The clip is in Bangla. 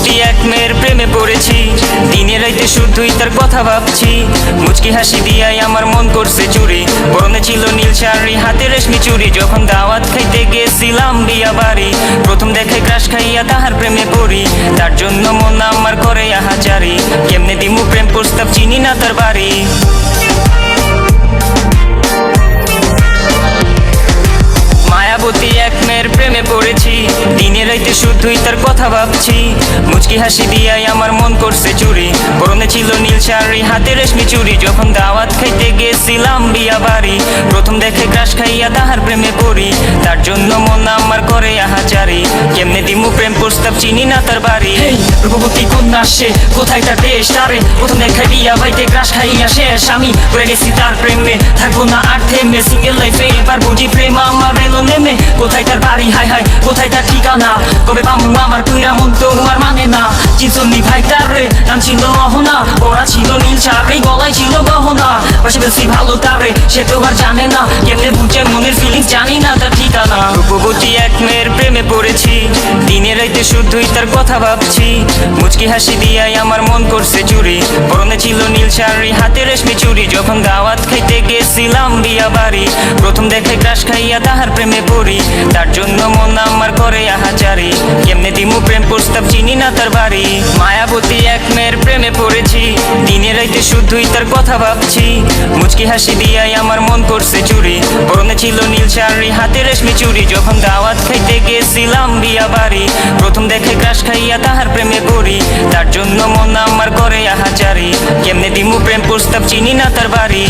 রূপবতী এক মেয়ের প্রেমে পড়েছি, দিনে রাইতে শুধুই তার কথা ভাবছি। মুচকি হাসি দিয়াই আমার মন করছে চুরি, পরনে ছিল নীল শাড়ি, হাতে রেশমি চুড়ি। যখন দাওয়াত খাইতে গেছিলাম বিয়া বাড়ি, প্রথম দেখে ক্রাশ খাইয়া তাহার প্রেমে পড়ি। তার জন্য মন আমার করে আহাজারি, কেমনে দিমু প্রেম প্রস্তাব, চিনি না তার বাড়ি। মায়াবতী এক মেয়ের প্রেমে পড়েছি, দিনে রাইতে শুধুই তার কথা ভাবছি। মুচকি হাসি দিয়াই আমার মন করছে চুরি, পরনে ছিল নীল শাড়ি, হাতে রেশমি চুড়ি। যখন দাওয়াত খাইতে গেছিলাম বিয়া বাড়ি, প্রথম দেখে ক্রাশ খাইয়া তাহার প্রেমে পড়ি। তার জন্য মন আমার করে আহাজারি, কেমনে দিমু প্রেম প্রস্তাব, চিনি না তার বাড়ি। রূপবতী কন্যা সে, কোথায় তার দেশ? তারে প্রথম দেখায় বিয়া বাইতে ক্রাশ খাইয়া শেষ। আমি পড়ে গেছি তার প্রেমে, থাকবো না আর থেমে। সিঙ্গেল লাইফে এবার বুঝি প্রেম আমার এলো নেমে। কোথায় তার বাড়ি, হায় হায় কোথায় তার ঠিকানা? কবে পামু আমার কুইরা মন তো আর মানে না। চিনসন্নি ভাই তার রে, নাম ছিল অহনা, ওরা ছিল নীল শাড়ি, গলায় ছিল গহনা। পাশে বেশি ভালো তারে, সে তো আর জানে না। কেমনে বুঝে মনের ফিলিংস, জানি না তার ঠিকানা। রূপবতী এক মেয়ের প্রেমে পড়েছি, দিনে রাইতে শুধুই তার কথা ভাবছি। মুচকি হাসি দিয়াই আমার মন করছে চুরি, পরনে ছিল নীল শাড়ি, হাতে রেশমি চুড়ি। যখন দাওয়াত খাইতে গেছিলাম বিয়া বাড়ি, প্রথম দেখে ক্রাশ খাইয়া তাহার প্রেমে পড়ি। তার জন্য মন আমার করে আহাজারি, কেমনে দিমু প্রেম প্রস্তাব, চিনি না তার বাড়ি। মায়াবতী এক মেয়ের প্রেমে পড়েছি, দিনে রাইতে শুধুই তার কথা ভাবছি। মুচকি হাসি দিয়াই আমার মন করছে চুরি, পরনে ছিল নীল শাড়ি, হাতে রেশমি চুড়ি। যখন দাওয়াত খাইতে গেছিলাম বিয়া বাড়ি, প্রথম দেখে ক্রাশ খাইয়া তাহার প্রেমে পড়ি। তার জন্য মন আমার করে আহাজারি, কেমনে দিমু প্রেম প্রস্তাব, চিনি না তার বাড়ি।